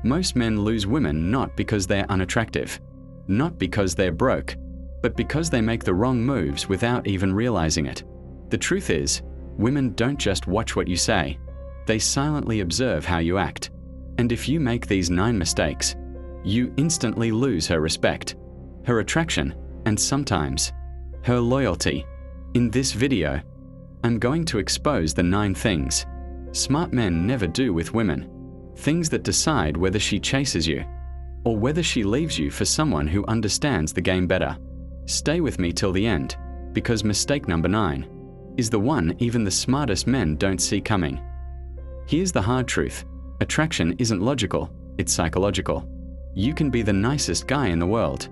Most men lose women not because they're unattractive, not because they're broke, but because they make the wrong moves without even realizing it. The truth is, women don't just watch what you say, they silently observe how you act. And if you make these 9 mistakes, you instantly lose her respect, her attraction, and sometimes, her loyalty. In this video, I'm going to expose the 9 things smart men never do with women. Things that decide whether she chases you, or whether she leaves you for someone who understands the game better. Stay with me till the end, because mistake number 9 is the one even the smartest men don't see coming. Here's the hard truth. Attraction isn't logical, it's psychological. You can be the nicest guy in the world.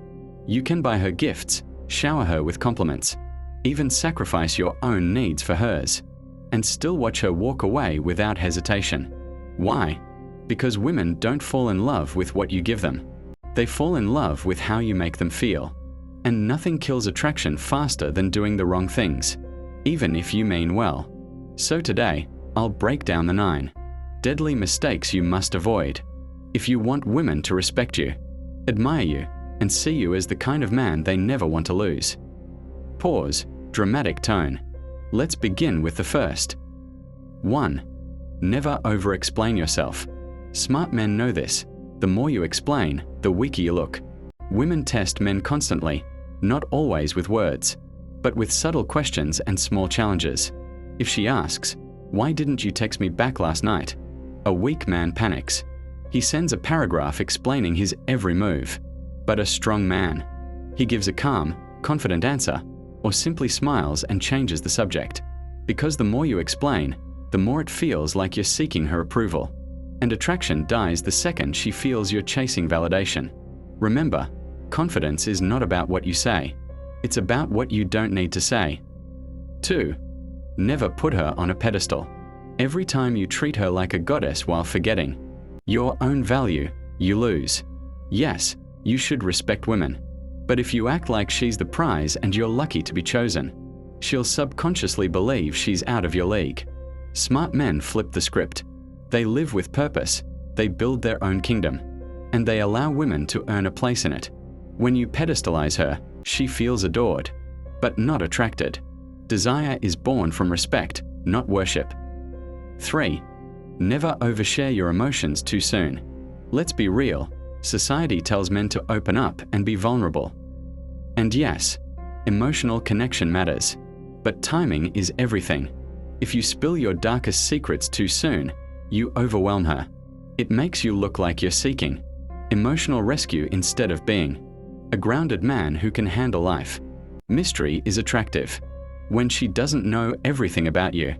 You can buy her gifts, shower her with compliments, even sacrifice your own needs for hers, and still watch her walk away without hesitation. Why? Because women don't fall in love with what you give them. They fall in love with how you make them feel. And nothing kills attraction faster than doing the wrong things, even if you mean well. So today, I'll break down the 9 deadly mistakes you must avoid if you want women to respect you, admire you, and see you as the kind of man they never want to lose. Pause, dramatic tone. Let's begin with the first. 1. Never over-explain yourself. Smart men know this. The more you explain, the weaker you look. Women test men constantly, not always with words, but with subtle questions and small challenges. If she asks, "Why didn't you text me back last night?" a weak man panics. He sends a paragraph explaining his every move. But a strong man, he gives a calm, confident answer, or simply smiles and changes the subject. Because the more you explain, the more it feels like you're seeking her approval. And attraction dies the second she feels you're chasing validation. Remember, confidence is not about what you say. It's about what you don't need to say. 2. Never put her on a pedestal. Every time you treat her like a goddess while forgetting your own value, you lose. Yes, you should respect women. But if you act like she's the prize and you're lucky to be chosen, she'll subconsciously believe she's out of your league. Smart men flip the script. They live with purpose, they build their own kingdom, and they allow women to earn a place in it. When you pedestalize her, she feels adored, but not attracted. Desire is born from respect, not worship. 3. Never overshare your emotions too soon. Let's be real, society tells men to open up and be vulnerable. And yes, emotional connection matters, but timing is everything. If you spill your darkest secrets too soon, you overwhelm her. It makes you look like you're seeking emotional rescue instead of being a grounded man who can handle life. Mystery is attractive. When she doesn't know everything about you,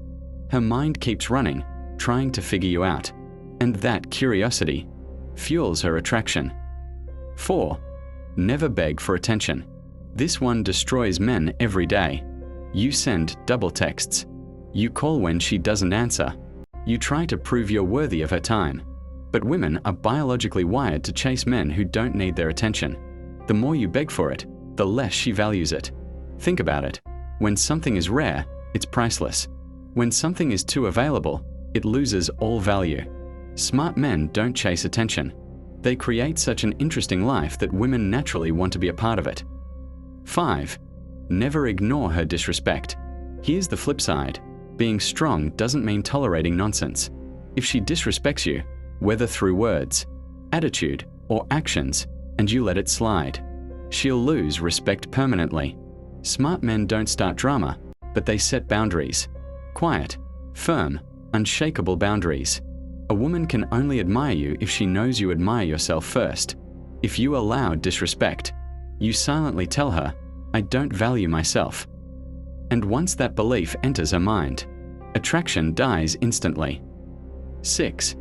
her mind keeps running, trying to figure you out. And that curiosity fuels her attraction. 4. Never beg for attention. This one destroys men every day. You send double texts. You call when she doesn't answer. You try to prove you're worthy of her time. But women are biologically wired to chase men who don't need their attention. The more you beg for it, the less she values it. Think about it. When something is rare, it's priceless. When something is too available, it loses all value. Smart men don't chase attention. They create such an interesting life that women naturally want to be a part of it. 5. Never ignore her disrespect. Here's the flip side. Being strong doesn't mean tolerating nonsense. If she disrespects you, whether through words, attitude, or actions, and you let it slide, she'll lose respect permanently. Smart men don't start drama, but they set boundaries. Quiet, firm, unshakable boundaries. A woman can only admire you if she knows you admire yourself first. If you allow disrespect, you silently tell her, "I don't value myself." And once that belief enters her mind, attraction dies instantly. 6.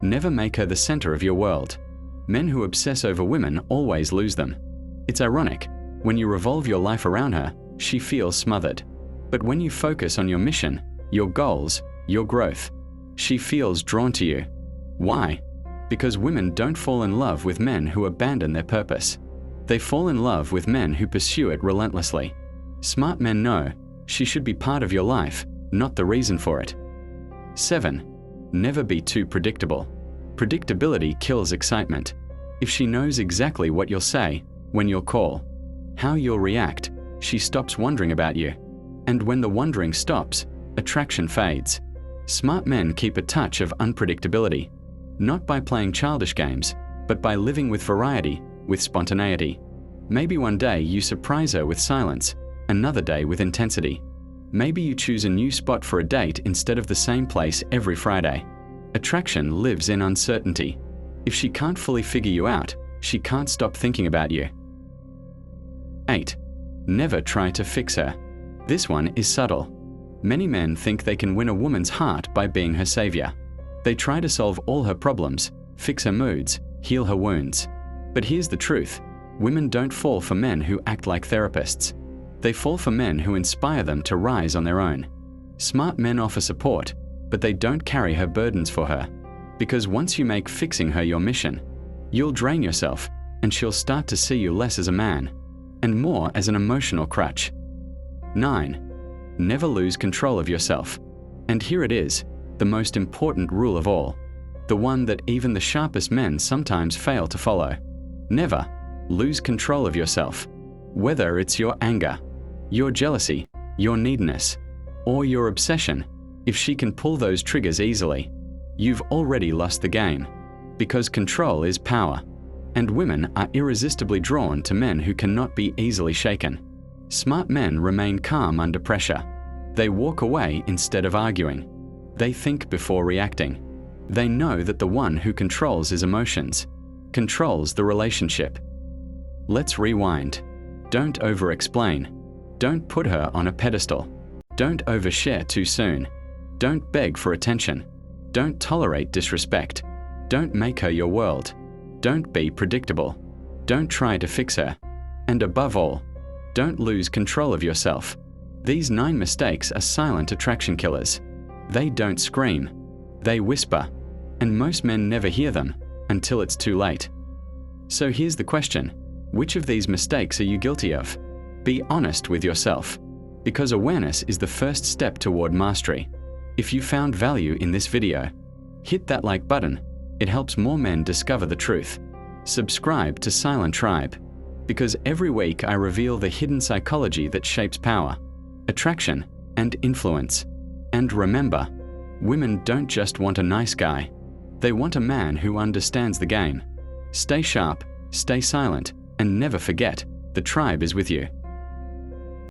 Never make her the center of your world. Men who obsess over women always lose them. It's ironic. When you revolve your life around her, she feels smothered. But when you focus on your mission, your goals, your growth, she feels drawn to you. Why? Because women don't fall in love with men who abandon their purpose. They fall in love with men who pursue it relentlessly. Smart men know she should be part of your life, not the reason for it. 7. Never be too predictable. Predictability kills excitement. If she knows exactly what you'll say, when you'll call, how you'll react, she stops wondering about you. And when the wondering stops, attraction fades. Smart men keep a touch of unpredictability, not by playing childish games, but by living with variety, with spontaneity. Maybe one day you surprise her with silence, another day with intensity. Maybe you choose a new spot for a date instead of the same place every Friday. Attraction lives in uncertainty. If she can't fully figure you out, she can't stop thinking about you. 8. Never try to fix her. This one is subtle. Many men think they can win a woman's heart by being her savior. They try to solve all her problems, fix her moods, heal her wounds. But here's the truth. Women don't fall for men who act like therapists. They fall for men who inspire them to rise on their own. Smart men offer support, but they don't carry her burdens for her. Because once you make fixing her your mission, you'll drain yourself, and she'll start to see you less as a man, and more as an emotional crutch. 9. Never lose control of yourself. And here it is, the most important rule of all. The one that even the sharpest men sometimes fail to follow. Never lose control of yourself. Whether it's your anger, your jealousy, your neediness, or your obsession, if she can pull those triggers easily, you've already lost the game. Because control is power, and women are irresistibly drawn to men who cannot be easily shaken. Smart men remain calm under pressure. They walk away instead of arguing. They think before reacting. They know that the one who controls his emotions controls the relationship. Let's rewind. Don't over-explain. Don't put her on a pedestal. Don't overshare too soon. Don't beg for attention. Don't tolerate disrespect. Don't make her your world. Don't be predictable. Don't try to fix her. And above all, don't lose control of yourself. These 9 mistakes are silent attraction killers. They don't scream. They whisper. And most men never hear them until it's too late. So here's the question. Which of these mistakes are you guilty of? Be honest with yourself, because awareness is the first step toward mastery. If you found value in this video, hit that like button. It helps more men discover the truth. Subscribe to Silent Tribe, because every week I reveal the hidden psychology that shapes power, attraction, and influence. And remember, women don't just want a nice guy. They want a man who understands the game. Stay sharp, stay silent, and never forget, the tribe is with you.